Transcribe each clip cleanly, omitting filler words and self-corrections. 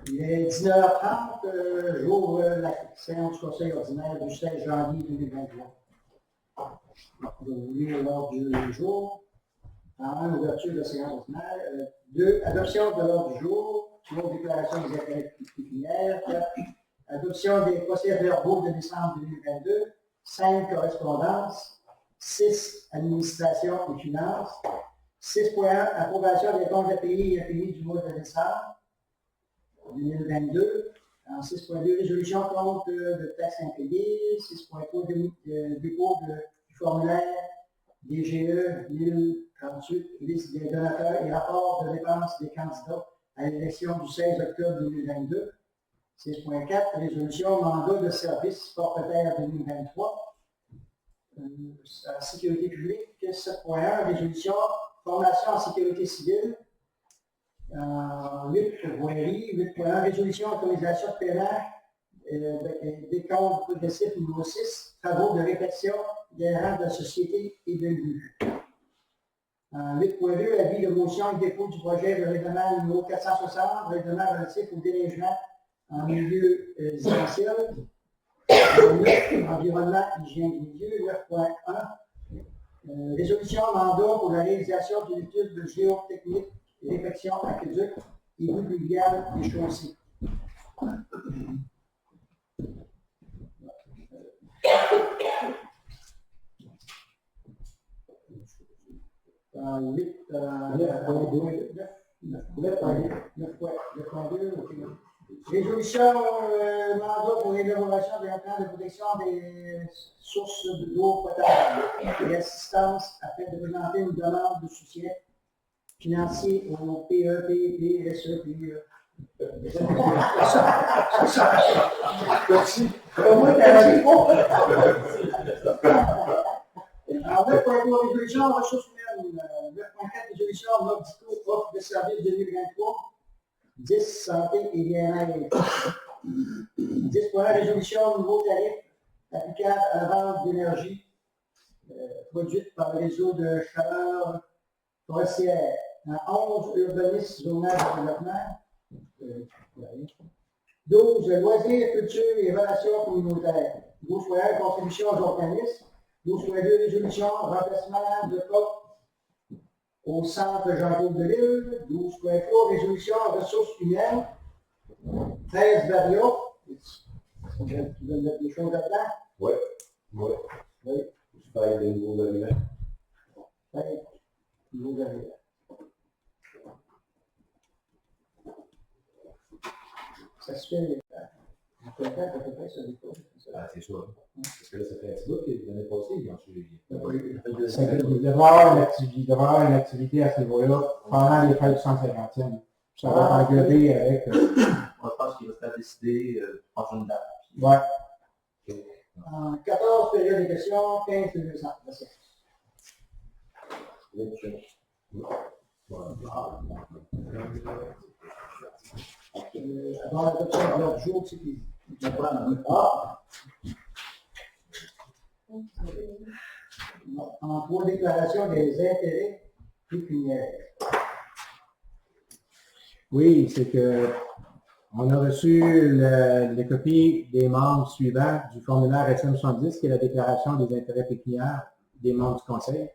Il est 19h30, j'ouvre la séance du Conseil ordinaire du 16 janvier 2023. Je vais vous lire l'ordre du jour. En 1, ouverture de la séance ordinaire. 2, adoption de l'ordre du jour. 3, déclaration des intérêts pécuniaires. 4, adoption des procès-verbaux de décembre 2022. 5, correspondance. 6, administration et finances. 6.1, approbation des comptes de pays et impayés du mois de décembre 2022. En 6.2, résolution compte de taxes impayées. 6.3, dépôt du formulaire DGE 1038, liste des donateurs et rapport de dépenses des candidats à l'élection du 16 octobre 2022. 6.4, résolution mandat de service forfaitaire 2023. Sécurité publique. 7.1, résolution formation en sécurité civile. 8, voirie. 8.1, résolution autorisation de paiement des comptes progressifs numéro 6, travaux de réflexion des rangs de la société et de l'UE. 8.2, avis de motion et dépôt du projet de règlement numéro 460, règlement relatif au déneigement en milieu résidentiel. 9, environnement, hygiène du milieu. 9.1, résolution mandat pour la réalisation d'une étude de géotechnique, réflexion aqueduc, égout pluvial et chaussée. 9.2, résolution mandat pour l'élaboration d'un plan de protection des sources d'eau potable et assistance afin de présenter une demande de soutien financier au PEP, PSE, PE. Merci. Alors, 9.3, résolution ressources humaines. 9.4, résolution offre de services 2023. 10, santé et bien-être. 10.1, résolution nouveau tarif applicable à la vente d'énergie produite par le réseau de chaleur forestière. 11, urbanisme, zonage de développement. 12, loisirs, culture et relations communautaires. 12.1, contribution aux organismes. 12.2, résolution, remplacement de COP au centre Jean-Claude Delisle. 12.3, résolution, ressources humaines. 13, variables. Tu veux mettre des choses là-dedans? Oui. Oui. Oui. Je fais des nouveaux aliments. Des nouveaux aliments. Ça se fait à peu près ça dépend. Ah, c'est sûr. Parce que là, ça fait un petit bout que l'année passée, ils ont suivi. Il devrait y avoir une activité à ce niveau-là pendant les fêtes du 150e. Ça va englober avec. Moi, je pense qu'il va se faire décider prochaine date. Ouais. En 14 périodes de questions, 15 minutes de séance. Avant l'adoption de l'ordre du jour, c'est qui? Ah! En 3, déclaration des intérêts pécuniaires. Oui, c'est que on a reçu les copies des membres suivants du formulaire SM70, qui est la déclaration des intérêts pécuniaires des membres du Conseil,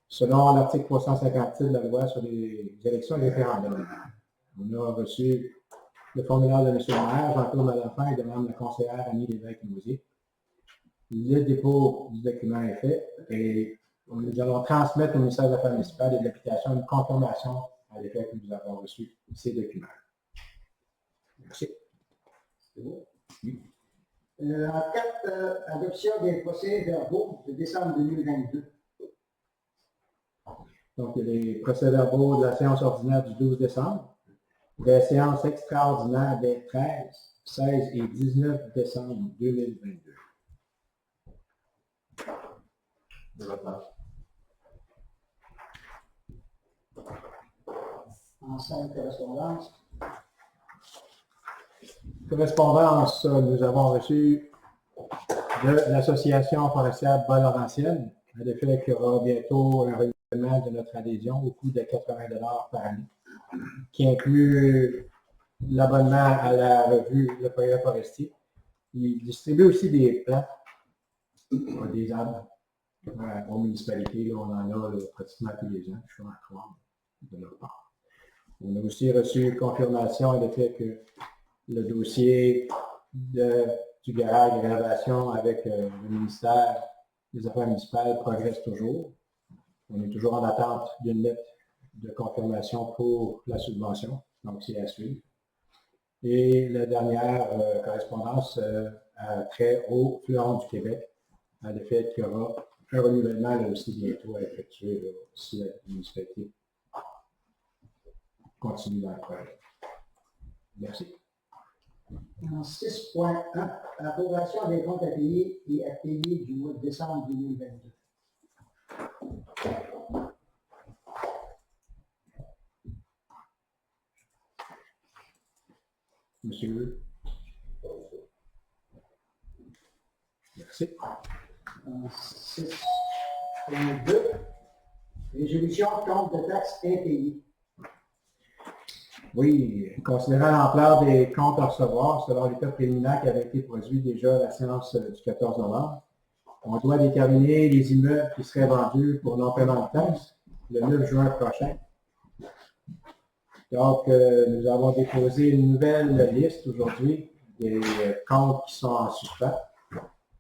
selon l'article 357 de la loi sur les élections et référendums. On a reçu le formulaire de M. le maire, Jean-Claude Malenfant, et de Mme la conseillère Annie Lévesque-Mosier. Le dépôt du document est fait et nous allons transmettre au ministère de l'Affaires municipales et de l'Habitation une confirmation à l'effet que nous avons reçu ces documents. Merci. C'est bon? Oui. En 4, adoption des procès-verbaux de décembre 2022. Donc, les procès-verbaux de la séance ordinaire du 12 décembre, des séances extraordinaires des 13, 16 et 19 décembre 2022. En 5, correspondance. Correspondance, nous avons reçu de l'Association forestière Bas-Laurentienne, à l'effet qu'il y aura bientôt un renouvellement de notre adhésion au coût de 80 $ par année, qui inclut l'abonnement à la revue Le Progrès forestier. Ils distribuent aussi des plants, des arbres aux municipalités. Là, on en a pratiquement tous les ans, je suis en croire de leur part. On a aussi reçu confirmation du fait que le dossier du garage de rénovation avec le ministère des Affaires municipales progresse toujours. On est toujours en attente d'une lettre de confirmation pour la subvention, donc c'est à suivre. Et la dernière correspondance a trait au Fleuron du Québec, à le fait qu'il y aura un renouvellement là aussi bientôt à effectuer là, si la municipalité continue dans le projet. Merci. En 6.1, approbation des comptes à payer et à payer du mois de décembre 2022. Monsieur. Merci. En 6.2, résolution compte de taxes impayées. Oui, considérant l'ampleur des comptes à recevoir, selon l'état préliminaire qui avait été produit déjà à la séance du 14 novembre, on doit déterminer les immeubles qui seraient vendus pour non-paiement de taxes le 9 juin prochain. Donc, nous avons déposé une nouvelle liste aujourd'hui des comptes qui sont en suspens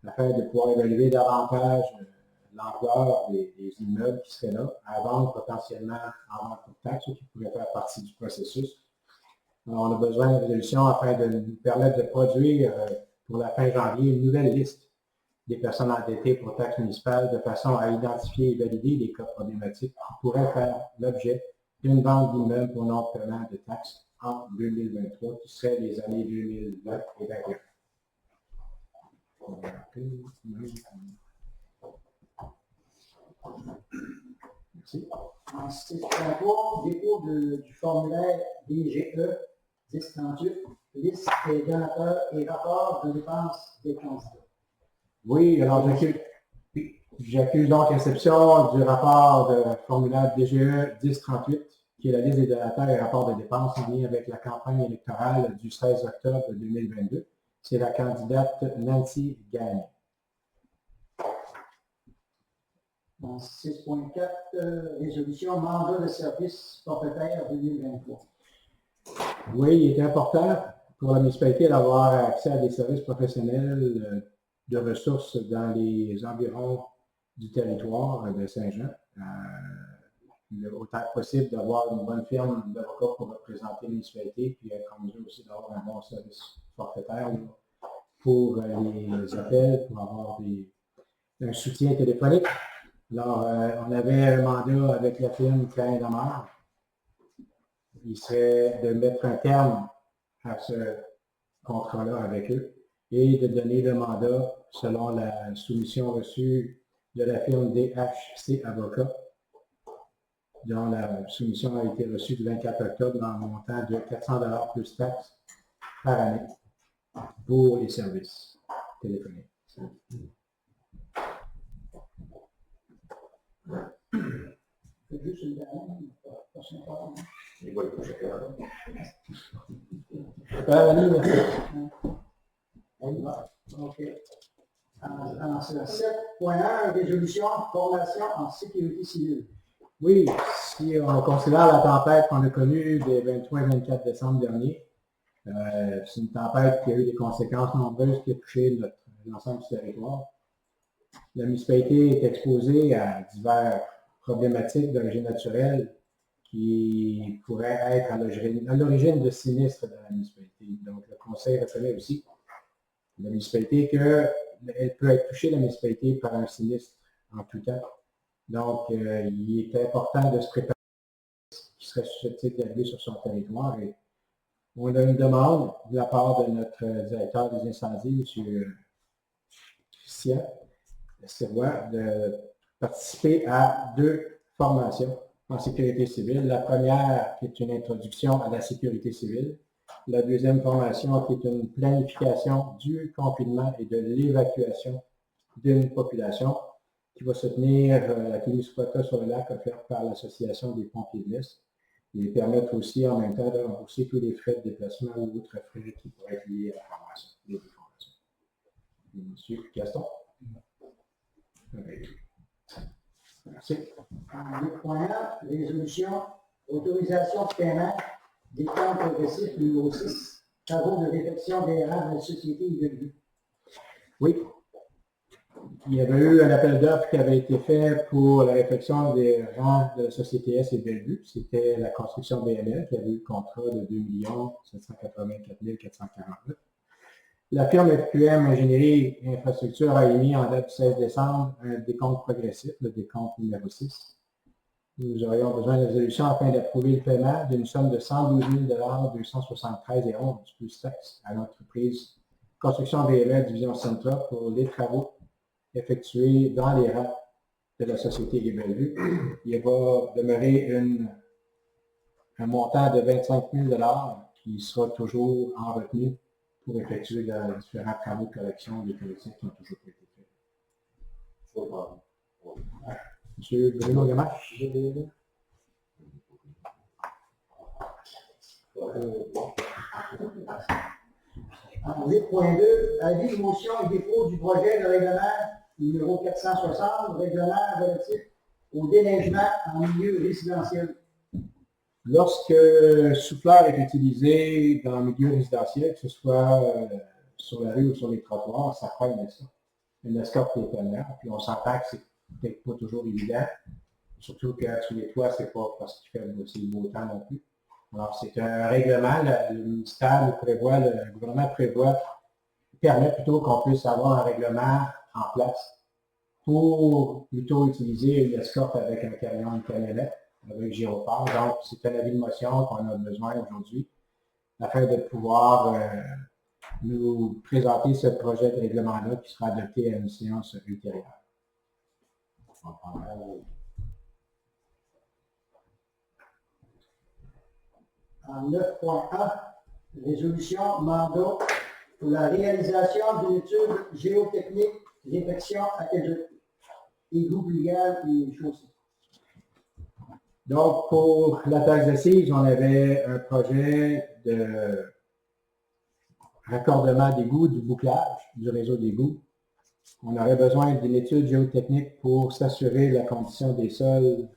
afin de pouvoir évaluer davantage l'ampleur des immeubles qui seraient là à vendre potentiellement en vente pour taxes ou qui pourraient faire partie du processus. Alors, on a besoin d'une résolution afin de nous permettre de produire pour la fin janvier une nouvelle liste des personnes endettées pour taxes municipales de façon à identifier et valider les cas problématiques qui pourraient faire l'objet d'une vente d'immeubles pour non-paiement de taxes en 2023, qui seraient les années 2020 et 2021. Merci. En 6.3, dépôt du formulaire DGE 1038, liste des donateurs et rapport de dépenses des candidats. Oui, alors j'accuse donc réception du rapport de formulaire DGE 1038, qui est la liste des donateurs et rapports de dépenses en lien avec la campagne électorale du 16 octobre 2022. C'est la candidate Nancy Gagné. En 6.4, résolution mandat de service forfaitaire 2023. Oui, il est important pour la municipalité d'avoir accès à des services professionnels de ressources dans les environs du territoire de Saint-Jean. Autant que possible d'avoir une bonne firme d'avocats pour représenter la municipalité, puis être en mesure aussi d'avoir un bon service forfaitaire pour les appels, pour avoir un soutien téléphonique. Alors, on avait un mandat avec la firme Klein et Lamar. Il serait de mettre un terme à ce contrat-là avec eux et de donner le mandat selon la soumission reçue de la firme DHC Avocats, dont la soumission a été reçue le 24 octobre en montant de 400 $ plus taxes par année pour les services téléphoniques. Juste une dernière, prochaine fois. Et voilà, pour chacun. OK. En 7.1, résolution, formation en sécurité civile. Oui, si on considère la tempête qu'on a connue des 23 et 24 décembre dernier, c'est une tempête qui a eu des conséquences nombreuses qui a touché l'ensemble du territoire. La municipalité est exposée à diverses problématiques d'origine naturelle qui pourraient être à l'origine de sinistres dans la municipalité. Donc, le conseil reconnaît aussi la municipalité qu'elle peut être touchée, la municipalité, par un sinistre en tout temps. Donc, il est important de se préparer à ce qui serait susceptible d'arriver sur son territoire. Et on a une demande de la part de notre directeur des incendies, M. Christian Sirois, de participer à 2 formations en sécurité civile. La première qui est une introduction à la sécurité civile. La deuxième formation qui est une planification du confinement et de l'évacuation d'une population qui va se tenir à la Témiscouata sur le lac, offerte par l'Association des pompiers de l'Est. et permettre aussi en même temps de rembourser tous les frais de déplacement ou autres frais qui pourraient être liés à la formation, les formations. Monsieur Gaston? Merci. 8.1, résolution, autorisation de paiement des comptes progressifs numéro 6, travaux de réfection des rangs de la société Ibelvue. Oui. Il y avait eu un appel d'offres qui avait été fait pour la réfection des rangs de la société S et Bellevue. C'était la construction BML qui avait eu le contrat de 2 784 449. La firme FQM Ingénierie et Infrastructure a émis en date du 16 décembre un décompte progressif, le décompte numéro 6. Nous aurions besoin de résolution afin d'approuver le paiement d'une somme de 112 273,11 plus taxes à l'entreprise Construction BML Division Centra pour les travaux effectués dans les rangs de la société des Bellevue. Il va demeurer un montant de 25 000 qui sera toujours en retenue pour effectuer les différents travaux de correction des collectifs qui ont toujours été faits. Monsieur Bruno Gamache. En 8.2, avis de motion et dépôt du projet de règlement numéro 460, règlement relatif au déneigement en milieu résidentiel. Lorsque le souffleur est utilisé dans le milieu résidentiel, que ce soit sur la rue ou sur les trottoirs, ça prend une escorte piétonnière. Puis on s'entend que c'est peut-être pas toujours évident. Surtout que sur les toits, c'est pas parce qu'il fait aussi beau temps non plus. Alors, c'est un règlement, le ministère prévoit, le gouvernement permet plutôt qu'on puisse avoir un règlement en place pour plutôt utiliser une escorte avec un camion, une camionnette, avec gyrophare. Donc, c'est un avis de motion qu'on a besoin aujourd'hui afin de pouvoir nous présenter ce projet de règlement-là qui sera adopté à une séance ultérieure. En 9.1, résolution mandat pour la réalisation d'une étude géotechnique réfection aqueduc, égout pluvial et chaussée. Donc, pour la taxe d'assises, on avait un projet de raccordement d'égouts, du bouclage du réseau d'égouts. On aurait besoin d'une étude géotechnique pour s'assurer de la condition des sols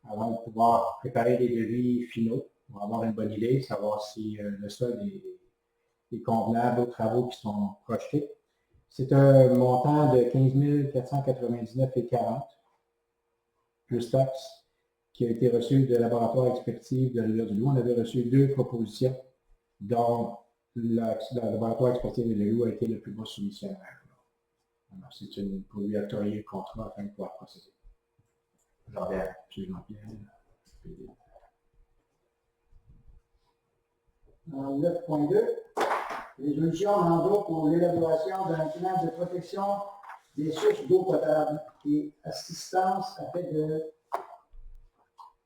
avant de pouvoir préparer les devis finaux, pour avoir une bonne idée, savoir si le sol est convenable aux travaux qui sont projetés. C'est un montant de 15 499,40 plus taxes qui a été reçu de laboratoire expertise de Rivière-du-Loup. On avait reçu 2 propositions, dont le laboratoire expertise de Rivière-du-Loup a été le plus gros soumissionnaire. Alors, c'est pour lui octroyer le contrat afin de pouvoir procéder. Jean-Pierre. Jean-Pierre. En 9.2, résolution mandat pour l'élaboration d'un plan de protection des sources d'eau potable et assistance afin de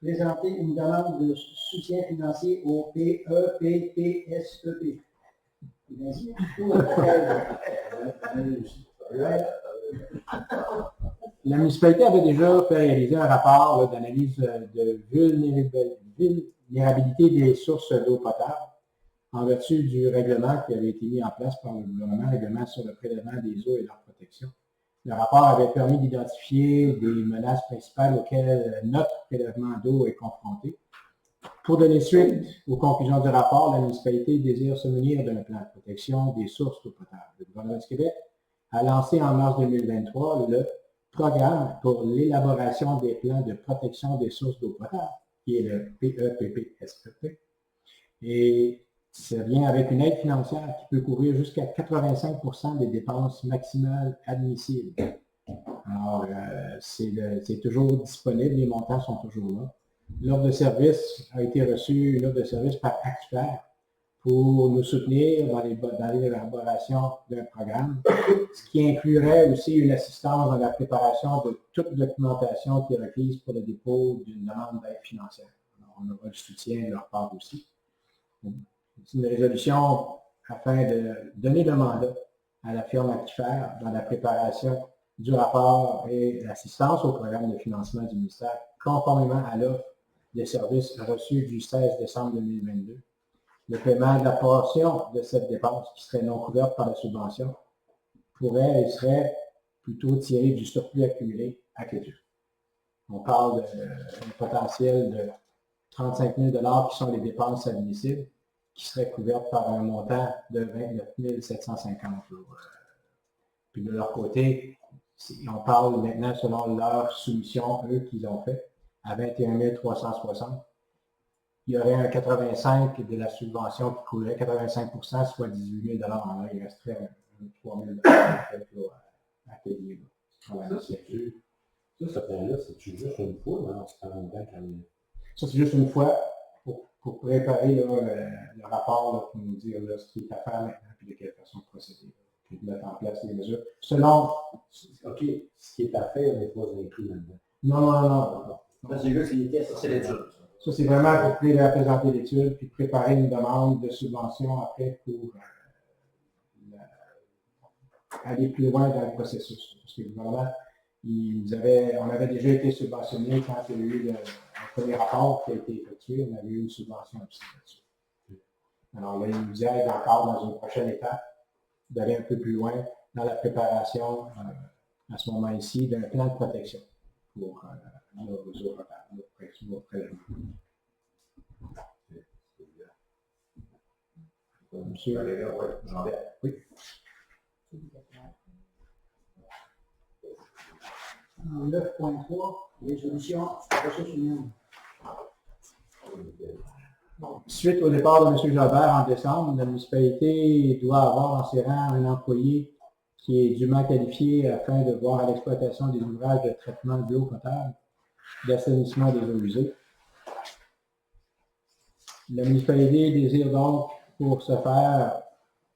présenter une demande de soutien financier au PEPPSEP. La municipalité avait déjà fait réaliser un rapport d'analyse de vulnérabilité des sources d'eau potable en vertu du règlement qui avait été mis en place par le gouvernement, règlement sur le prélèvement des eaux et leur protection. Le rapport avait permis d'identifier des menaces principales auxquelles notre prélèvement d'eau est confronté. Pour donner suite aux conclusions du rapport, la municipalité désire se munir d'un plan de protection des sources d'eau potable. Le gouvernement du Québec a lancé en mars 2023 le programme pour l'élaboration des plans de protection des sources d'eau potable, qui est le PEPPSEP. Et ça vient avec une aide financière qui peut couvrir jusqu'à 85% des dépenses maximales admissibles. Alors, c'est toujours disponible, les montants sont toujours là. L'offre de service a été reçue, une offre de service par Actifer pour nous soutenir dans l'élaboration d'un programme, ce qui inclurait aussi une assistance dans la préparation de toute documentation qui est requise pour le dépôt d'une demande d'aide financière. Alors, on aura le soutien de leur part aussi. C'est une résolution afin de donner le mandat à la firme Actifer dans la préparation du rapport et l'assistance au programme de financement du ministère, conformément à l'offre des services reçus du 16 décembre 2022. Le paiement de la portion de cette dépense qui serait non couverte par la subvention pourrait et serait plutôt tiré du surplus accumulé à Aqueduc. On parle d'un potentiel de 35 000 $ qui sont les dépenses admissibles, qui seraient couvertes par un montant de 29 750 $. Puis de leur côté, on parle maintenant selon leur soumission, eux, qu'ils ont fait, à 21 360. Il y aurait un 85 de la subvention qui couvrait 85%, soit 18 000 $. Alors, il resterait 3 000 $ à payer. Ça, ce plan-là, c'est juste une fois, non? C'est en même temps quand Ça, c'est juste une fois pour préparer là, le rapport là, pour nous dire là, ce qui est à faire maintenant, puis de quelle façon procéder, puis de mettre en place les mesures. Selon... OK, ce qui est à faire n'est pas inclus là-dedans. Non. Ça, c'est juste les tests, c'est l'étude. Ça, c'est vraiment pour présenter l'étude, puis préparer une demande de subvention après pour aller plus loin dans le processus. Parce que vraiment, on avait déjà été subventionné quand il y a eu le premier rapport qui a été effectué, on avait eu une subvention aussi là-dessus. Alors là, il nous aide encore dans une prochaine étape d'aller un peu plus loin dans la préparation, à ce moment ici, d'un plan de protection pour nos prélèvements. Monsieur, oui. 9.3, résolution ressources humaines. Suite au départ de M. Jalbert en décembre, la municipalité doit avoir dans ses rangs un employé qui est dûment qualifié afin de voir à l'exploitation des ouvrages de traitement de l'eau potable, d'assainissement des eaux usées. La municipalité désire donc, pour ce faire,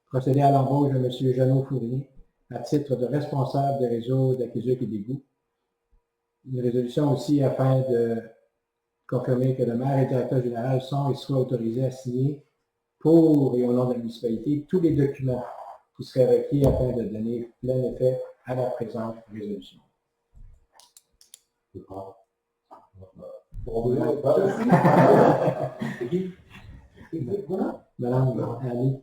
procéder à l'embauche de M. Jeannot Fournier à titre de responsable des réseaux d'aqueduc et d'égouts. Une résolution aussi afin de confirmer que le maire et le directeur général sont et soient autorisés à signer pour et au nom de la municipalité tous les documents qui seraient requis afin de donner plein effet à la présente résolution. Madame Ali.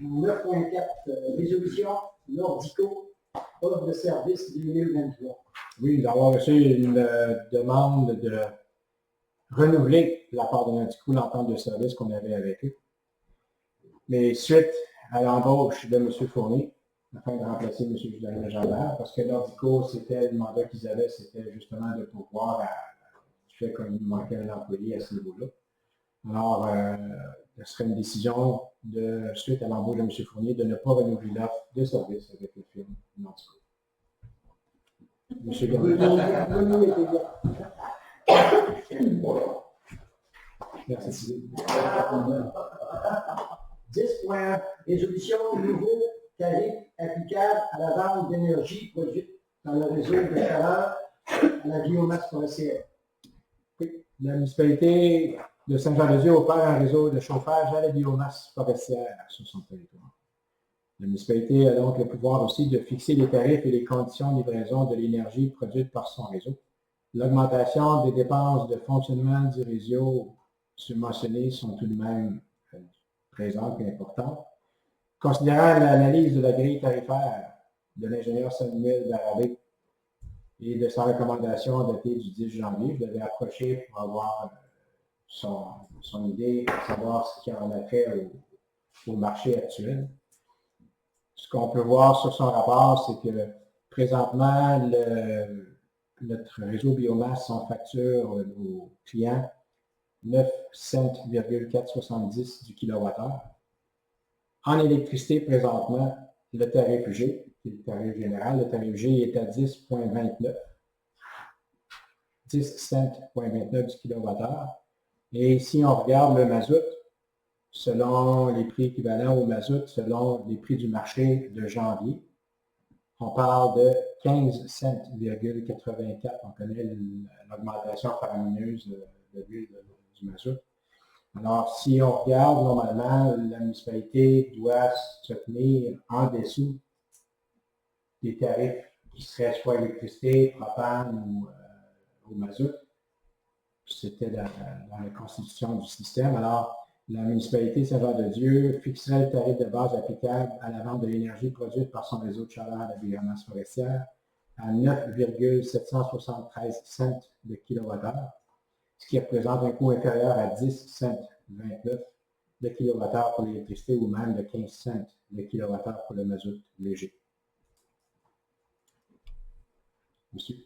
9.4, résolution Nordico, offre de service 2023. Oui, nous avons reçu une demande de renouveler de la part de Nordico l'entente de service qu'on avait avec eux. Mais suite à l'embauche de M. Fournier, afin de remplacer M. Julien Jalbert, parce que Nordico, c'était le mandat qu'ils avaient, c'était justement de pouvoir, du fait qu'il manquait un employé à ce niveau-là. Alors, ce serait une décision suite à l'embauche de M. Fournier de ne pas renouveler l'offre de service avec le firme Nordico. M. Merci. 10.1, résolution nouveau tarif applicable à la vente d'énergie produite dans le réseau de chaleur à la biomasse forestière. Oui. La municipalité de Saint-Jean-de-Dieu opère un réseau de chauffage à la biomasse forestière sur son territoire. La municipalité a donc le pouvoir aussi de fixer les tarifs et les conditions de livraison de l'énergie produite par son réseau. L'augmentation des dépenses de fonctionnement du réseau subventionné sont tout de même présentes et importantes. Considérant l'analyse de la grille tarifaire de l'ingénieur Samuel Barabé et de sa recommandation datée du 10 janvier, je l'avais approché pour avoir son idée, pour savoir ce qu'il en a fait au marché actuel. Ce qu'on peut voir sur son rapport, c'est que présentement, notre réseau biomasse, on facture aux clients 9,470 du kilowattheure. En électricité, présentement, le tarif G, qui est le tarif général, le tarif G est à 10,29 du kilowattheure. Et si on regarde le mazout, selon les prix équivalents au mazout, selon les prix du marché de janvier, on parle de 15,84 $. On connaît l'augmentation faramineuse de l'huile du mazout. Alors, si on regarde, normalement, la municipalité doit se tenir en dessous des tarifs qui serait soit électricité, propane ou mazout. C'était dans la constitution du système. Alors, la municipalité Saint-Jean-de-Dieu fixerait le tarif de base applicable à la vente de l'énergie produite par son réseau de chaleur à la biomasse forestière à 9,773 cents de kWh, ce qui représente un coût inférieur à 10 cents 29 de kWh pour l'électricité ou même de 15 cents de kWh pour le mazout léger. Monsieur,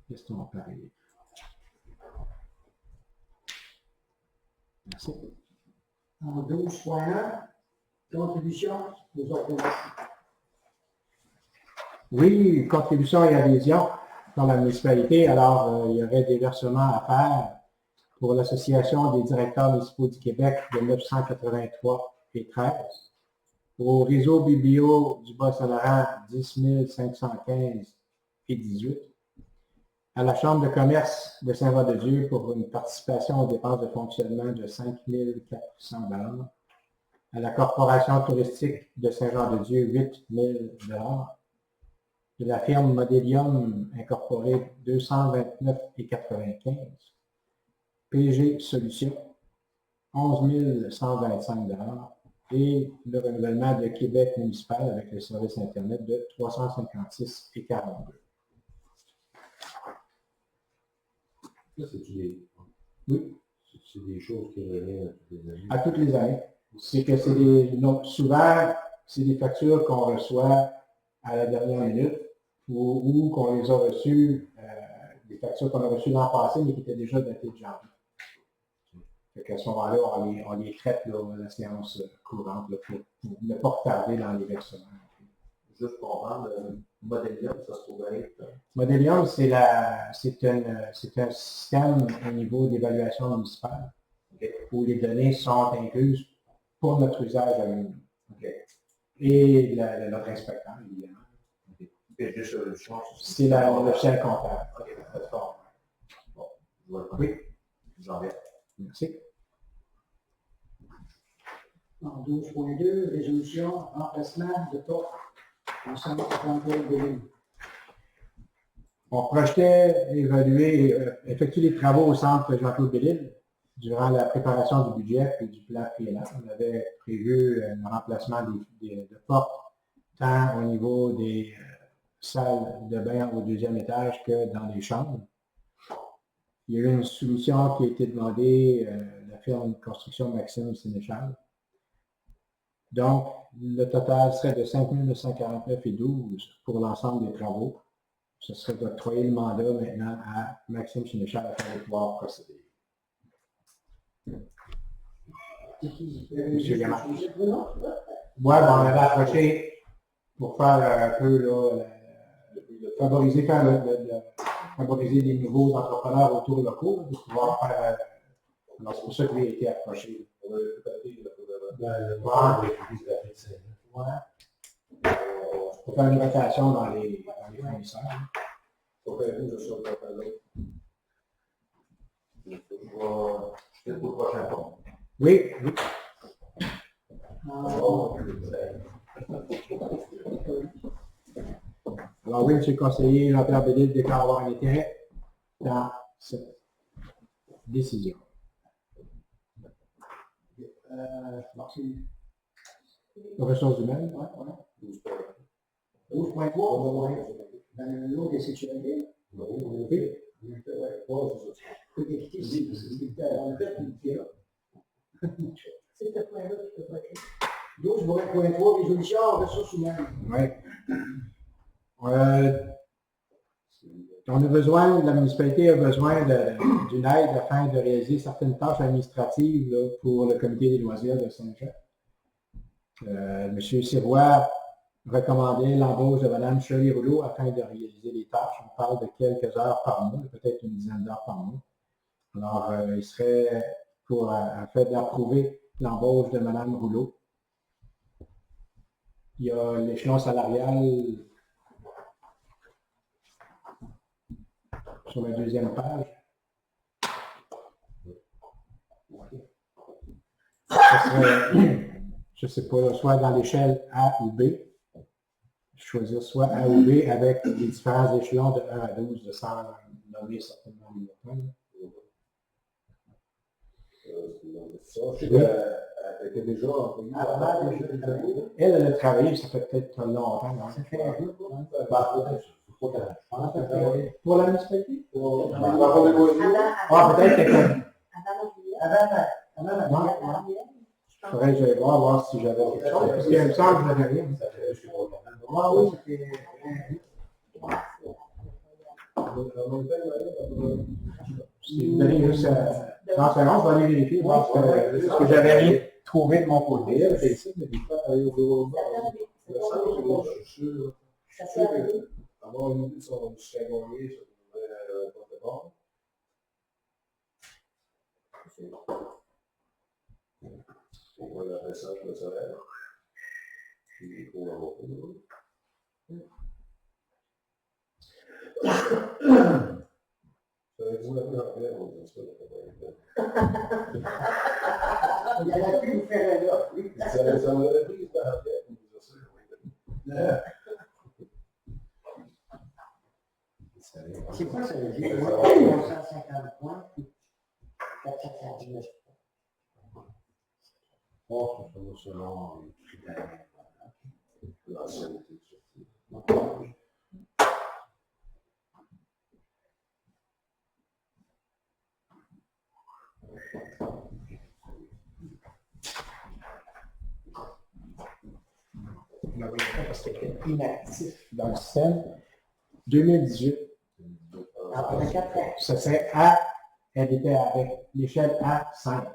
question pareille. Merci. En 12.1, contribution aux ordonnances. Oui, contribution et adhésion dans la municipalité. Alors, il y aurait des versements à faire pour l'Association des directeurs municipaux du Québec de 983 et 13. Au réseau Biblio du Bas-Saint-Laurent, 10 515 et 18. À la Chambre de commerce de Saint-Jean-de-Dieu pour une participation aux dépenses de fonctionnement de 5 400 $. À la Corporation touristique de Saint-Jean-de-Dieu, 8 000 $. De la firme Modelium Incorporée, 229,95 $. PG Solutions, 11 125 $. Et le renouvellement de Québec municipal avec le service Internet de 356,42 $. Ça, c'est-tu des... Oui, C'est des choses qui reviennent à toutes les années. C'est que c'est souvent, c'est des factures qu'on reçoit à la dernière minute ou qu'on les a reçues, des factures qu'on a reçues l'an passé, mais qui étaient déjà datées de janvier. Fait qu'à ce moment-là, on les traite là, à la séance courante là, pour ne pas retarder dans les versements. Juste pour comprendre, le Modelium, ça se trouverait être... Modelium, c'est un système au niveau d'évaluation municipale où les données sont incluses pour notre usage à nous. Et notre inspecteur, évidemment. PG Solutions, C'est le logiciel comptable. OK, la plateforme. Bon, je vois le point. Oui, J'en vais. merci. En 12.2, résolution, remplacement de taux en centre de contrôle de l'île. On projetait évaluer, effectuer les travaux au centre Jean-Claude Bellil durant la préparation du budget et du plan PLA. On avait prévu le remplacement de portes, tant au niveau des salles de bain au deuxième étage que dans les chambres. Il y a eu une solution qui a été demandée de la firme de construction Maxime Sénéchal. Donc, le total serait de 5 949,12 pour l'ensemble des travaux. Ce serait d'octroyer le mandat maintenant à Maxime Sénéchal afin de pouvoir procéder. Monsieur Gamard. Oui, on avait approché pour faire un peu là, favoriser des nouveaux entrepreneurs autour locaux, de pouvoir faire. Alors, c'est pour ça qu'il a été approché. Pour faire une rotation dans les fournisseurs. Je vais pour le prochain point. Oui, oui. Alors oui, monsieur le conseiller, Jean-Pierre Bellil déclare avoir un intérêt dans cette décision. Ressources humaines. 12.3, dans le lot des sécurités. Oui. L'équité, c'est en fait, c'est le point là qui peut pas être. 12.3, résolution ressources humaines. Oui. On a besoin, la municipalité a besoin d'une aide afin de réaliser certaines tâches administratives là, pour le comité des loisirs de Saint-Jean. M. Sirois recommandait l'embauche de Mme Shirley Rouleau afin de réaliser les tâches. On parle de quelques heures par mois, peut-être une dizaine d'heures par mois. Alors, il serait pour afin d'approuver l'embauche de Mme Rouleau. Il y a l'échelon salarial sur la deuxième page. Ce serait, je ne sais pas, soit dans l'échelle A ou B. choisir soit A ou B avec les différents échelons de 1 à 12, sans nommer certainement les montants. Je sais qu'elle était déjà employée. Avant, déjà, elle travaillait. Elle a travaillé, ça fait peut-être longtemps. Non? Ça fait un peu, quoi. Pour la municipalité? Avant, Ah, peut-être que avant, il faudrait que j'aille voir si j'avais quelque chose. Parce qu'il me semble que je n'avais rien. Ah oui, c'était... Si vous donnez juste 30 secondes, je vais aller vérifier. Parce que j'avais rien trouvé de mon côté. Elle fait ça, mais des fois, elle est au bureau de bord. Je suis sûr qu'avoir une idée de son chagonnier sur le porte-bord. On voit le message de salaire. Puis il faut avoir ça va vous la faire en clair, on dit ça. Il y en a plus nous faire un offre, oui. Ça m'aurait pris par la tête, on disait ça. C'est quoi ça veut dire? 150 points, puis 419 points. Oh, ça va selon les critères. L'ancienneté, Parce qu'elle était inactif dans le système. 2018. Après 4 ans. Ça serait A, elle était avec l'échelle A5.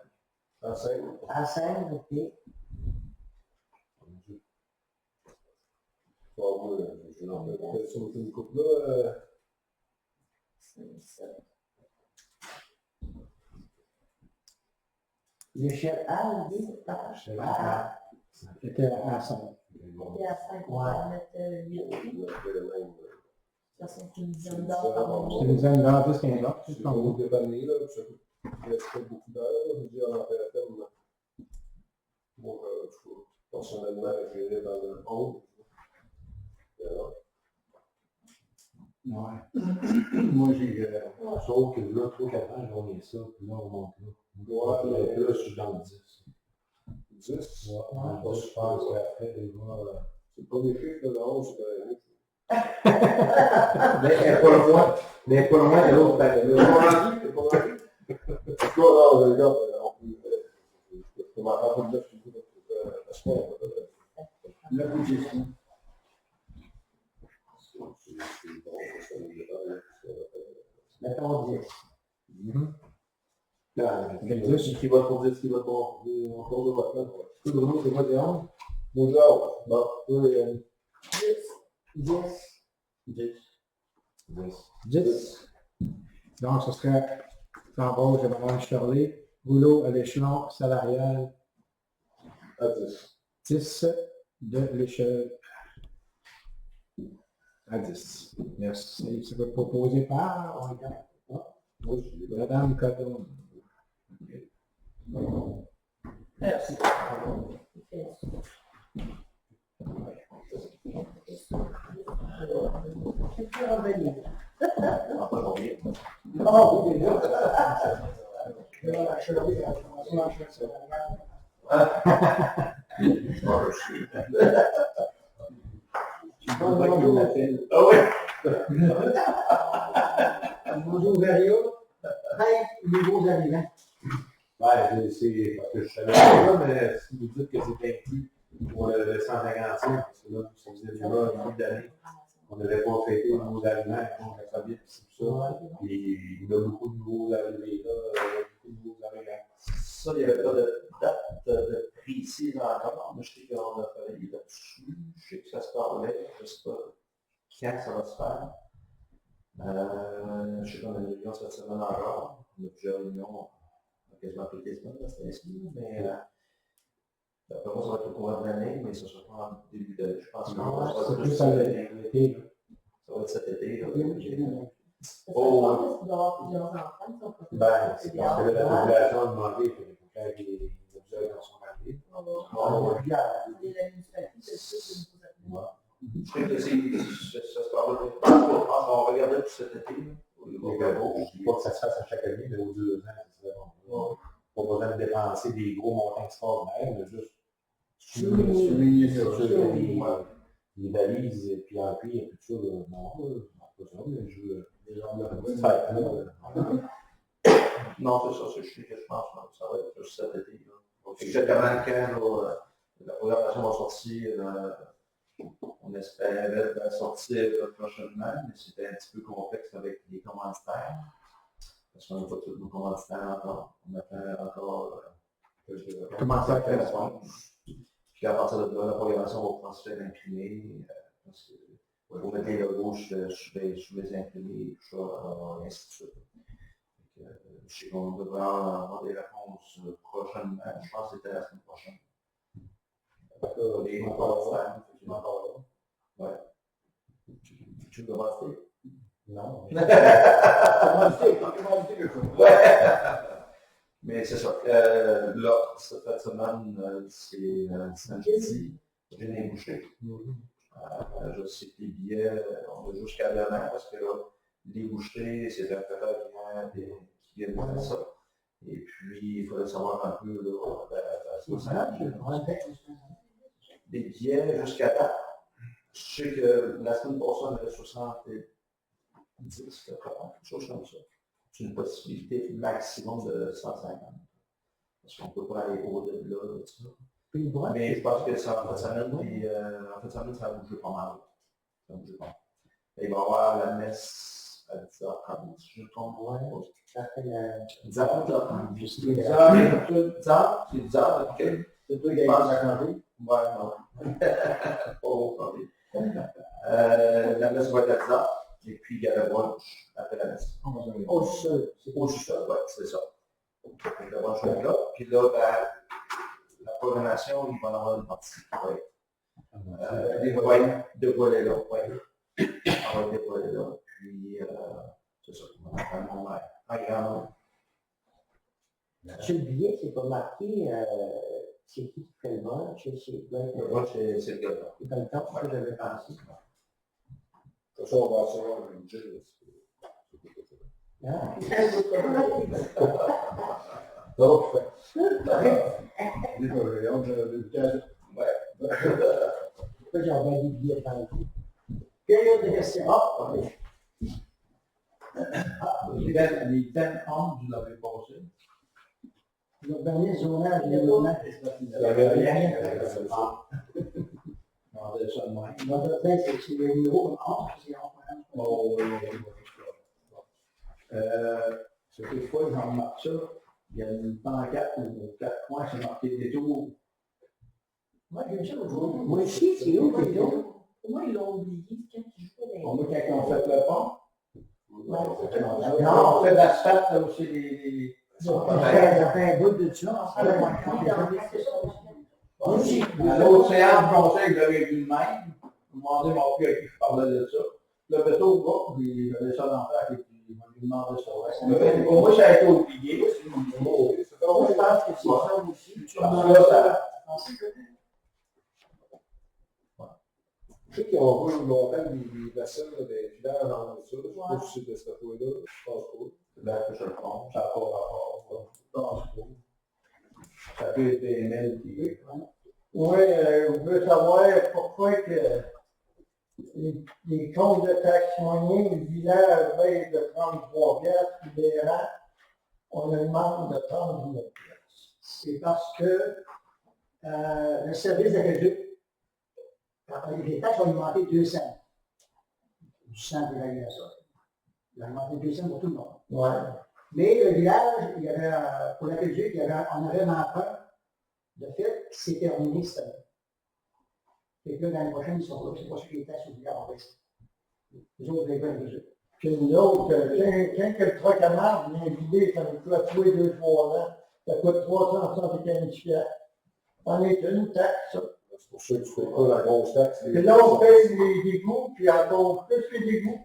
À 5, ok. Je n'en fais pas sur une coupe-là. L'échelle A, oui, c'est pas. C'était A5. Et à 5, on va mettre 8. Ça, c'est une dizaine d'heures par mois. C'est une dizaine d'heures, 10-15 heures. C'est pas beaucoup d'années, là, ça reste beaucoup d'heures. Je veux dire, en fait, moi, personnellement, j'irais dans le 11. Ouais. Moi, j'ai. Sauf que là, 3-4 ans, j'ai remis ça, puis là, on monte là. Ouais, là, je suis dans le 10. 10? Ouais, je pense qu'après, déjà. C'est pas des chiffres, là, le 11, c'est pas rien. Mais pas loin de l'autre C'est pas rendu. En tout cas, là, regarde, je peux m'en rendre de 9 parce que Le bout de gestion. Mettons 10. Le 10, qui va pour 10, qui va pour on tourne de votre main. C'est quoi, c'est quoi, des 11? Bonjour. Bon, 10. Donc, ce serait l'embauche de Mme Shirley. Boulot à l'échelon salarial à 10. 10 de l'échelle à 10. Merci. Ça va être proposé par Madame Codon. Merci. C'est plus revenir. Oh, oui, déjà. Voilà, je l'ai vu, bonjour, Vario. Hey, les beaux arrivants. Ouais, c'est parce que je savais pas, mais si vous dites que c'est inclus pour le 155, parce que là, ça faisait déjà une couple d'années, on n'avait pas fêté les nouveaux aliments, donc la COVID, c'est tout ça. Et il y a beaucoup de nouveaux arrivés là, beaucoup de nouveaux arrivants. Ça, il n'y avait pas de date précise encore. Moi, je sais qu'on a travaillé là-dessus. Je sais que ça se parlait. Je ne sais pas quand ça va se faire. Je sais qu'on a une réunion cette semaine encore. On a plusieurs réunions. Quasiment toutes les semaines, c'est ainsi, mais d'après moi, ça va être au courant de l'année, mais ça sera pas en début d'année. Je pense que ça va C'est être plus cet à été. l'été. Ça va être cet été. Là. Oh, il doit y avoir plusieurs enfants qui sont possibles. Ben, c'est parce que là, la population a demandé, il faut faire des observations dans son arrivée. Et la municipalité, c'est plus une Je sais que ça se parle de. On va regarder pour cet été. Les gabos, je ne dis pas que ça se fasse à chaque année, mais aux 2 ans, ça serait bon. Pas besoin de dépenser des gros montants extraordinaires, mais juste souligner ça, les valises, et puis en cuir, et puis tout ça, non, pas ça, mais je veux une petite fête, là. Non, c'est ça, c'est juste que je pense que ça va être juste cet été. Exactement quand la programmation va sortir, on espérait sortir prochainement, mais c'était un petit peu complexe avec les commanditaires. Parce qu'on n'a pas tous nos commanditaires encore. On attend encore Commencer à faire ça. Puis à partir de là, la programmation va pouvoir se faire imprimer. Parce que vous mettez le logos sur les imprimés, tout ça, et ainsi de suite. Je sais qu'on devrait avoir des réponses prochainement. Je pense que c'était la semaine prochaine. Les commanditaires, effectivement. Ouais. Tu veux commencer? Non. Mais c'est ça. Là, cette semaine, c'est samedi. J'ai des bouchées. Je sais que les billets, on a jusqu'à demain parce que là, les bouchées, c'est un traiteur qui vient de faire ça. Et puis, il faudrait savoir un peu des billets jusqu'à date. Je sais que la semaine passée, on avait 70, quelque chose comme ça. C'est une possibilité maximum de 150. Parce qu'on ne peut pas aller au-delà de ça. Mais je pense que ça, en fait, ça a bougé pas mal. Ça a bougé pas mal. Et il va y avoir la messe à 10h30, si je ne me trompe pas. 10h30. 10h, c'est 10h, ok. C'est toi qui as raconté. Ouais, non. Pas au la messe va être à 10h. Et puis il y a le brunch après la messe. Au sol. Au sol, ouais, c'est ça. Donc, le brunch va être là. Puis là, la programmation, il va y avoir une partie qui va être dévoilée là. Ouais. On va dévoiler là. Puis, c'est ça. On va faire un moment agréable. Sur le billet, c'est pas marqué c'est qui fait le brunch, Le brunch, c'est le gars. c'est dans le temps que j'avais pensé. Comme ça, on va recevoir une gin. Ah. Donc, Pourquoi j'ai envoyé des billets dans le coup? Quelle autre question? Ah, oui. Les thèmes hommes, vous l'avez passé. Le dernier zonage, le zonage. Il n'y avait rien. On a ça de même. Notre tête, c'est le numéro 11, c'est 11. Oh, oui, oui, oui. C'est des fois, ils en marquent ça. Il y a une pancarte aux 4 coins, c'est marqué détour. Moi, j'aime ça aujourd'hui. Moi aussi, c'est où que Moi, ils l'ont oublié quand ils jouaient dans On voit quand on fait le pont. Ouais. Non, on fait de l'asphalte, là aussi, les... Ça fait un bout de ça. aussi. À l'océan du conseil, j'avais vu le même. Je me demandais mon plus à qui je parlais de ça. Le bateau va, puis j'avais ça dans le sac, et puis il m'a demandé ça. Pour moi, ça a été oublié. Moi, je pense que c'est ça aussi. Parce que là, ça... Je sais qu'ils ont vu longtemps les vaisselles des filaires dans le sud. Je ne sais pas si c'est de cette fois-là. Je pense pas. Là, que je le prends. Ça n'a pas rapport. Je pense pas. Ça peut être des mails qui... Oui, je veux savoir pourquoi que les comptes de taxes moyens du village veillent de 33 piastres, puis les rangs, on leur demande de 39 piastres. C'est parce que le service d'aqueduc, les taxes ont augmenté 2 cents. Du centre d'évaluation. Il a augmenté 2 cents pour tout le monde. Ouais. Mais le village, il y avait, pour l'aqueduc, on avait un emprunt de fait qui s'est terminé cette année. Et que l'année prochaine, ils sont là. C'est pas sûr que les taxes au village vont baisser. Les autres, les gars, les autres. Puis nous autres, quand que le troc à marde vient vider, ça nous coûte tous les 2-3 ans, ça coûte 375 piastres. On est une taxe, ça. C'est pour ça que tu ne fais pas la grosse taxe. Puis là, on paye les égouts, puis encore plus les égouts,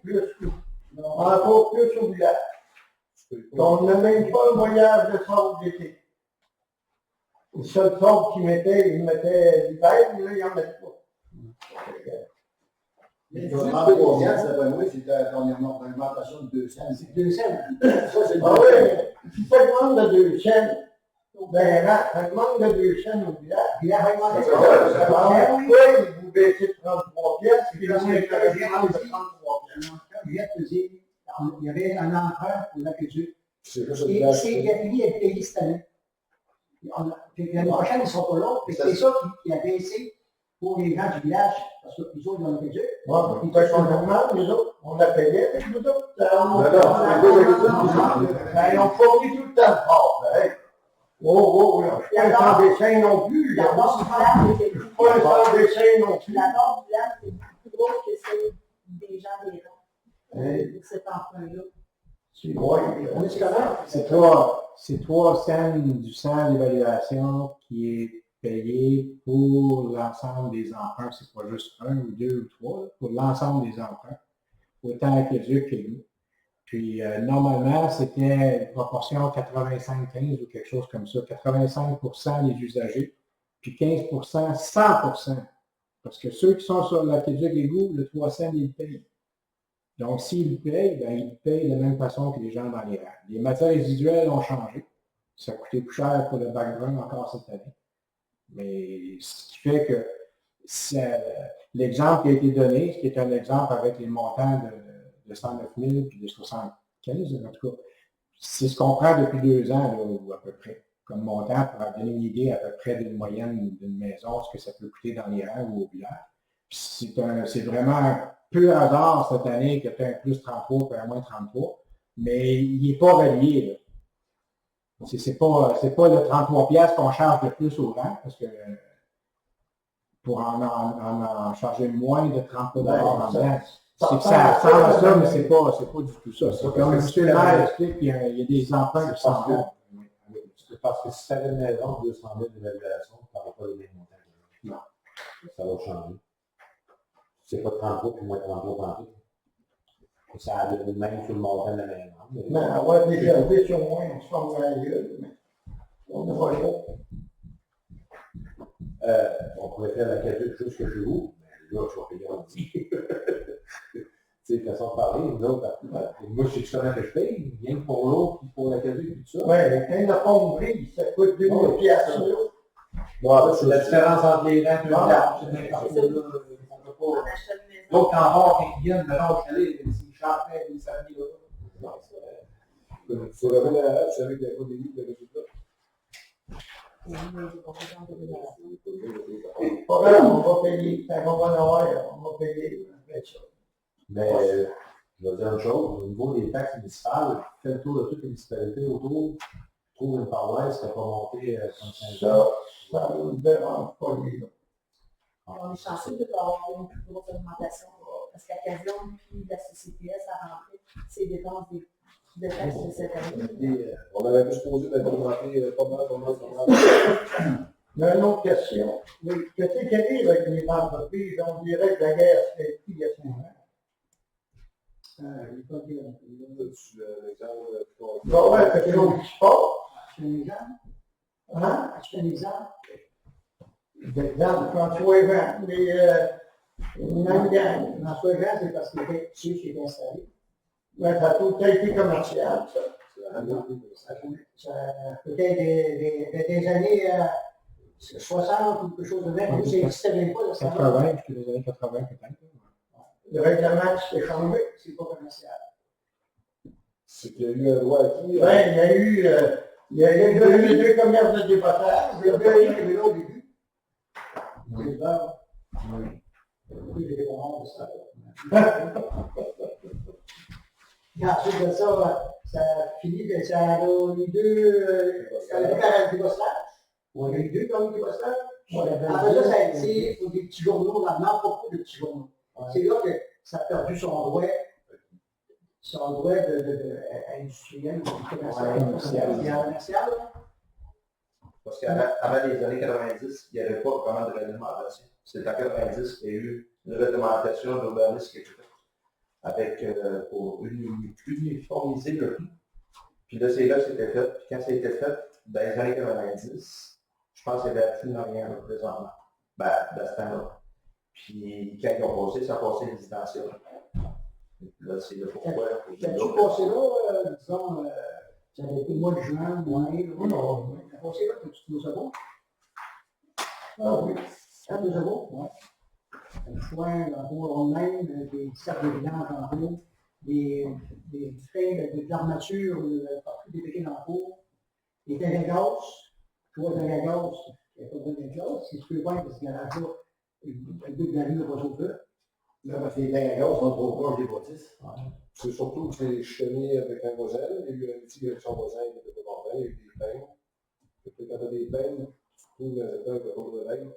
encore plus au village. On n'a même pas le voyage de sable d'été. Le seul sable qu'ils mettaient, ils mettaient l'hiver, mais là, ils n'en mettent pas. Mais Le 33 piastres, d'après moi, c'était ton augmentation de 2 cents. c'est 2 cents. Ça, c'est Ah oui, si tu augmentes de 2 cents, ben là, tu augmentes de 2 cents au village. Il a augmenté Ça ça. va, ça va. Pourquoi vous baissez de 33 piastres, puis là, Parce c'est que de j'ai 33 dit, il y a pesé, il y avait un emprunt pour l'aqueduc. C'est juste Et une c'est qu'il a fini à payer cette année. L'année prochaine, ils ne seront pas là. Et c'est ça qui a baissé pour les gens du village. Parce que les autres, ils ont l'aqueduc. Bon, puis parce qu'on augmente, nous autres, on l'a payé avec nous autres. Ben, ils n'ont pas mis tout le temps fort, ben. Oh, je suis pas sans dessin non plus. La là. base du plan était Je suis pas sans dessin non plus. La base du plan était plus gros que celle des gens des rangs. Pour cet emprunt-là. On est comment? C'est 3 cents du centre d'évaluation qui est payé pour l'ensemble des emprunts. C'est pas juste 1 ou 2 ou 3, pour l'ensemble des emprunts. Autant aqueduc que nous. Puis normalement, c'était une proportion 85-15 ou quelque chose comme ça. 85% les usagers, puis 15% 100%. Parce que ceux qui sont sur l'aqueduc égout, le 3 cents, ils le payent. Donc, s'ils le payent, ben, ils le payent de la même façon que les gens dans les rangs. Les matières résiduelles ont changé. Ça a coûté plus cher pour le background encore cette année. Mais ce qui fait que l'exemple qui a été donné, ce qui est un exemple avec les montants de 109 000 puis de 75, en tout cas, c'est ce qu'on prend depuis 2 ans, là, ou à peu près, comme montant pour donner une idée à peu près d'une moyenne d'une maison, ce que ça peut coûter dans les rangs ou au village. C'est vraiment un peu hasard cette année qu'il y a un plus 33 puis un moins 33, mais il n'est pas relié. Là. C'est pas le 33 piastres qu'on charge le plus aux rangs, parce que pour en charger moins de 30 $ en dedans, c'est que ça ressemble à ça, mais c'est pas du tout ça. C'est comme M. le maire explique, il y a des emprunts qui s'en vont. C'est parce que si tu avais une maison de 200 000 d'évaluation, tu n'auras pas les mêmes montants. Non. Ça va changer. C'est pas 33 puis moins 33 tantôt. Ça a le même sur le montant de la maison. Mais avoir des services au moins, on se forme dans la gueule, mais on ne va pas. On pourrait faire la caduque jusque chez vous, mais là, tu vas payer en dit. Tu sais, façon de parler, nous autres, moi, je sais que comment que je paye, rien que pour l'autre, puis pour la caduque, puis tout ça. Ouais, mais quand il n'a pas compris, ça coûte 2000 piastres là. Bon, c'est la différence entre les rangs et les rangs. C'est n'importe quoi, là. On peut On pas. achète une maison. L'autre en bord, quand ils viennent, mais non, je suis allé, s'ils chantaient, ils savaient là. Non, Il faudrait voir la hache avec la pandémie de résultats. Pas grave, on va payer. Quand on va en avoir, on va payer. mais je vais dire une chose, au niveau des taxes municipales, fais le tour de toutes les municipalités autour, trouve une paroisse qui n'a pas monté comme 5 ans. Ça ne nous dérange pas, les gars. On est chanceux de pas avoir une plus grosse augmentation parce qu'Acadion puis la CCPS a rentré ses dépenses de taxes de cette année. On avait pu supposer d'être augmenté pas mal. Mais une autre question. Oui, qu'est-ce qui arrive avec les entreprises? On dirait que la guerre se fait plus il y a 5 ans. Il n'est pas bien. Bon, ouais, quelque chose qui se passe. Tu fais un exemple? Hein? Tu fais un exemple? Exemple, François Event, une même gang. François Jean, c'est parce qu'il était ceux qui étaient installés. Mais ça a tout été commercial, ça. Ça peut-être des années 60 ou quelque chose de même. Ça n'existait même pas. 80, jusqu'à les années 80 peut-être. Le règlement s'est changé. C'est pas commercial. C'est qu'il y a eu un droit acquis. Ben, il y a eu les deux commerces de débattage. Il y avait eu là au début. C'est beurre. Oui, j'ai vraiment de ça. Et ensuite de ça, ça finit, ça a eu deux, ça a été par un débossage. On a eu deux comme débossage. Après ça, ça a été pour des petits journaux, là, non, pas beaucoup de petits journaux. C'est là que ça a perdu son droit industriel, commercial. Parce qu'avant les années 90, il n'y avait pas vraiment de réglementation. C'est en 90 qu'il y a eu une réglementation d'urbanisme qui est faite avec pour uniformiser le tout. Puis là, c'est là que c'était fait. Puis quand ça a été fait, dans les années 90, je pense qu'il n'y avait absolument rien présentement. Ben, dans ce temps-là. Puis quand ils ont passé, ça a passé résidentiel. Et puis là, c'est le pourquoi. As-tu passé là, disons, ça avait été le mois de juin, mai, non, t'as passé là, tu trouves ça bon? Ah oui. Ça trouve ça bon? Ouais. Le foin, en haut, même, des cercles de vidange en haut, des trains d'armature, partout des piquets en haut, des tanks à gaz, trois tanks à gaz, il n'y a pas de tank à gaz, si tu peux voir, parce qu'il y en a là, le but de la rue n'a pas sauvé. Là, parce que les tanks à gaz sont trop proches des bâtisses. C'est surtout que c'est chenillé avec un voisin. Il y a eu un petit avec son voisin qui était pas content, il y a eu des peines. Et puis quand tu as des peines, tu trouves un secteur qui a pas de règles.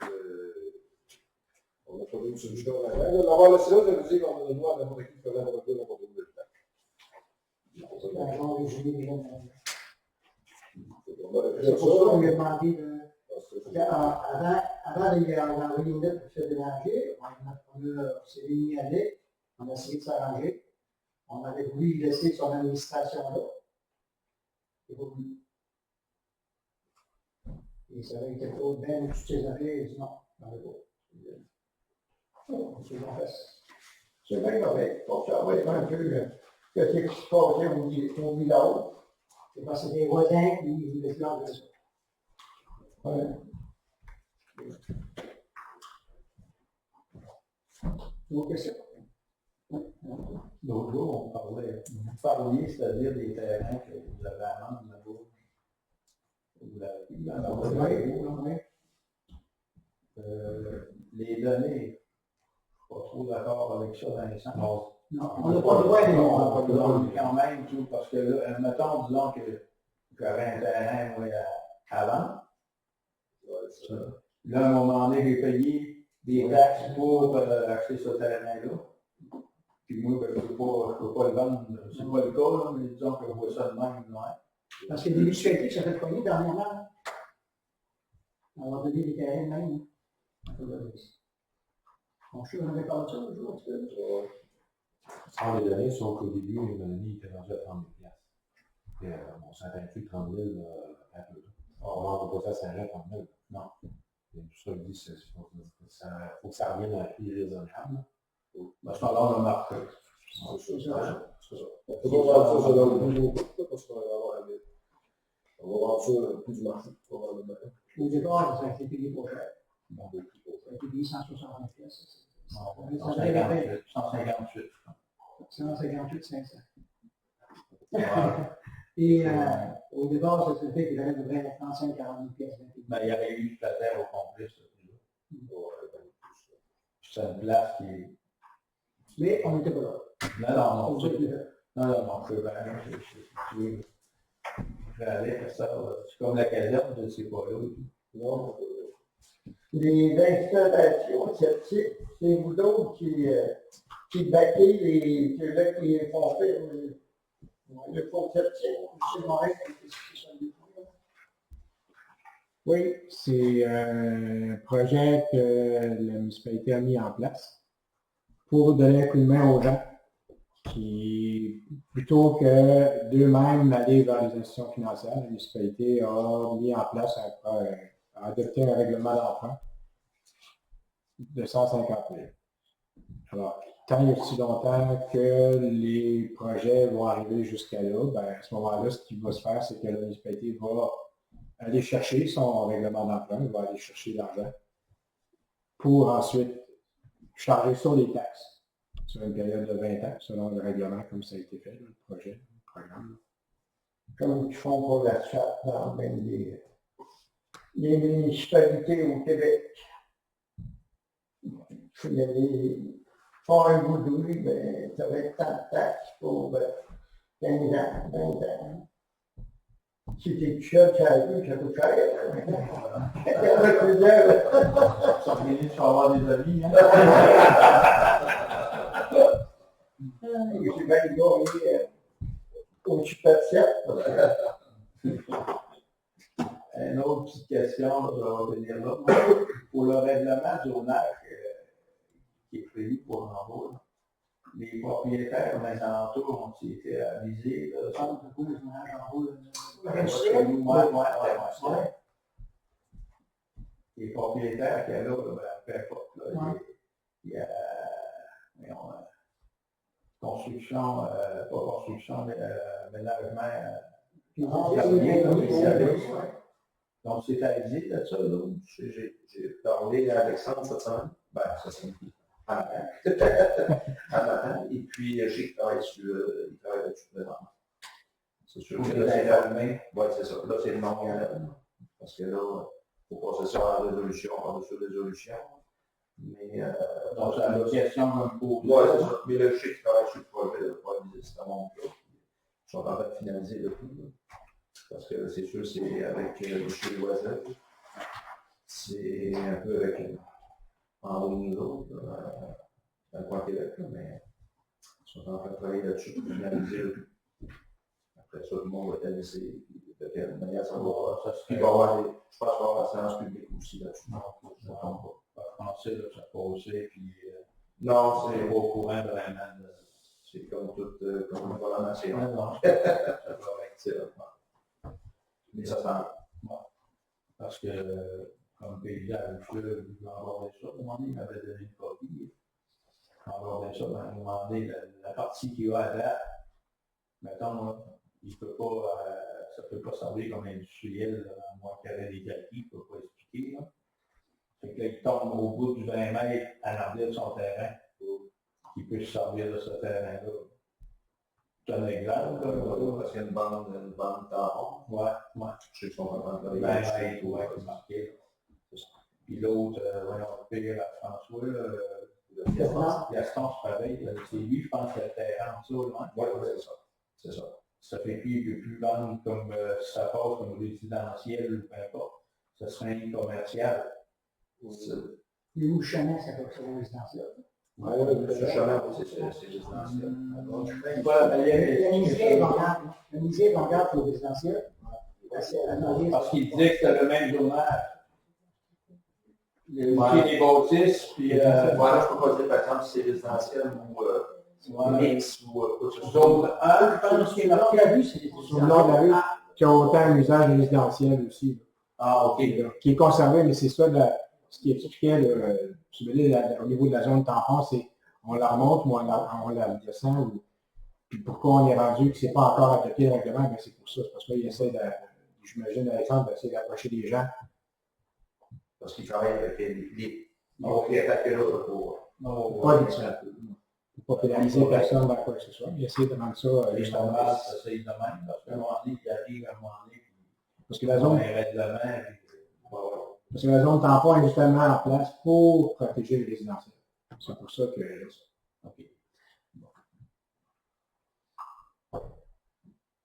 On a trouvé une solution à la règle. D'avoir le silence, ça veut dire qu'on a le droit à n'importe qui de faire n'importe quoi, n'importe où de le temps. C'est un genre de juillet déjà. C'est C'est pour ça qu'on lui a demandé de. Avant d'aller en réunion pour se déménager, on s'est réunis avec, on a essayé de s'arranger. On avait voulu laisser son administration là. Il n'a pas voulu. Et ça avait été trop bien, toutes ses affaires, il a dit non, on n'en veut pas. C'est bien fait. C'est bien correct. Pour ça, va être un peu qu'est-ce qui se passait au village. C'est parce que c'était des voisins qui voulaient se lancer ça. Ouais. D'autres questions? L'autre jour, on parlait, vous parliez, c'est-à-dire des terrains que vous avez à vendre là-bas. Vous l'avez vu dans Oui. les données, je ne suis pas trop d'accord avec ça, Vincent. Non, on n'a pas le droit de On n'a pas le droit quand même, tout, parce que là, admettons, disons que j'aurais un terrain, moi, à vendre. Là, à un moment donné, j'ai payé des taxes pour acheter ce terrain-là. Puis moi, ben, je ne peux pas le vendre, c'est pas le cas, là, mais disons que je vois ça de même, ouais. Parce que des municipalités qui sont fait cogner dernièrement. On va donner des terrains de même. On sait, on avait parlé de ça un jour, un petit peu. Sans les données, sauf qu'au début, les données étaient rendues à 30 000 $. Et on s'entend plus de 30 000 à peu. On ne vend pas ça à 30 000. Non. Et tout ça, je dis, il faut que ça revienne à un prix raisonnable. À ce moment-là, on a marqué. C'est ça. On peut pas vendre ça selon le nouveau coût, parce qu'on va avoir un bête. On va vendre ça au prix du marché, probablement. Au départ, ça a été payé pour cher. Ça a été payé 160 pièces. 158. 158, 500. Et au départ, ça s'est fait qu'il y avait à peu près 35, 40 000 pièces. Ben, il y aurait eu la terre au complet, ça. C'est une place qui est. Mais on n'était pas là. Non, je vais aller faire ça. C'est comme la caserne, je ne sais pas là. Non, Les installations sceptiques, c'est vous d'autres qui battez ceux-là qui font faire le fond sceptique. C'est vrai. Oui, c'est un projet que la municipalité a mis en place pour donner un coup de main aux gens qui, plutôt que d'eux-mêmes aller vers les institutions financières, la municipalité a mis en place a adopté un règlement d'emprunt de 150 000. Alors, tant et aussi longtemps que les projets vont arriver jusqu'à là, ben, à ce moment-là, ce qui va se faire, c'est que la municipalité va aller chercher son règlement d'emprunt, va aller chercher l'argent pour ensuite charger sur les taxes sur une période de 20 ans, selon le règlement comme ça a été fait, le projet, le programme. Comme ils font pour la chatte dans ben les municipalités au Québec. Il y a faire un bout de rue, ben, ça va être tant de taxes pour 15 ans, 20 ans. Si t'es tout seul, ça a vu, ça coûte cher. Ça finit sur avoir des amis, hein? J'ai bien gagné au Super 7. Une autre petite question, je vais revenir là. Pour le règlement du zonage qui est prévu pour l'envoi, les propriétaires des alentours ont été avisés. Les propriétaires qui là, peu importe. Puis, construction, pas construction, mais ménagement. Puis, Donc, c'est à dire de ça, là. J'ai parlé à Alexandre cette semaine. Ben, ça signifie en matin. Et puis, j'ai travaillé il travaille là-dessus présentement. C'est sûr que là, c'est allumé. Oui, c'est ça. Là, c'est le nom. Parce que là, il faut passer ça en résolution, par-dessus résolution. Mais, Donc, c'est la question d'un coup. oui, c'est ça. Mais là, je sais qu'il travaille sur le projet de réaliser ce monde-là. Ils sont en train de finaliser le tout. Là. Parce que c'est sûr, c'est avec M. Loisel. C'est un peu avec en haut niveau, dans le coin Québec, là, mais ils sont en train de travailler là-dessus pour finaliser le tout. Après ça, le monde va être laissé de quelle manière ça va. Puis il va y avoir je pense qu'il va y avoir la séance publique aussi là-dessus. Non, je ne comprends pas. Français, là, ça passait, puis Non, c'est c'est pas au courant vraiment. c'est comme toute comme une programmation. Non, C'est vrai. Mais ça s'en parce que, comme paysage, je vais aborder ça. À un moment donné, il m'avait donné une copie. Je vais aborder ça, à un moment donné, la partie qui va à date, mettons, là, il peut pas, ça ne peut pas servir comme industriel, là, à moins qu'il y avait des calculs, il ne peut pas expliquer. Là. Fait que là, il tombe au bout du 20 mètres à l'arrière de son terrain pour qu'il puisse servir de ce terrain-là. C'est un exemple, là. parce qu'il y a une bande tampon. Ouais. Je sais qu'ils sont en train de travailler 20 là-dessus. mètres, ouais, c'est marqué. Puis l'autre, voyons, le pire, François, Gaston, c'est pareil. C'est lui, je pense, qui a le terrain en dessous, loin. Oui, c'est ça. C'est ça. Ça fait qu'il ne peut plus vendre comme si ça passe comme résidentiel ou peu importe. Ça serait un commercial. Et où Chanet, ça peut être résidentiel. Oui, le chemin, c'est résidentiel. Le musée regarde pour le résidentiel. Parce qu'il disait que c'était le même journal. Le musée des bâtisses, puis Voilà, je ne peux pas dire, par exemple, si c'est résidentiel ou mix ou quoi que ce soit. zone 1, je pense qu'il est marqué à lui, c'est Sur le nord de la rue, qui a autant un usage résidentiel aussi. Ah, ok. Qui est conservé, mais c'est ça, ce qui expliquait au niveau de la zone tampon, c'est on la remonte ou on la descend. Puis pourquoi on est rendu que ce n'est pas encore adopté le règlement, ben c'est pour ça. C'est parce qu'il essaie j'imagine, Alexandre, d'essayer d'approcher les gens. Parce qu'ils travaillent avec les attaqués là pour. Pour pas pénaliser personne dans quoi que ce soit. Il essaie de rendre ça Les justement. normales, ça c'est de même, parce qu'à un moment donné, il arrive à un moment donné, puis Parce que la zone tampon est justement en place pour protéger les résidentiels. C'est pour ça que. OK.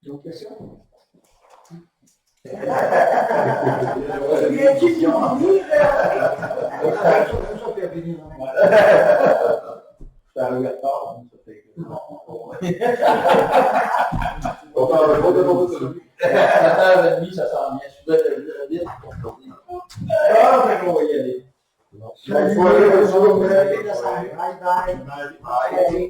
D'autres questions? Il y a qui qui ont mis, C'est arrivé tard, ça fait que... On parle pas de l'autre. 7h30, ça s'en vient. Je vais vite. Ah, mais on va y aller. Bye bye.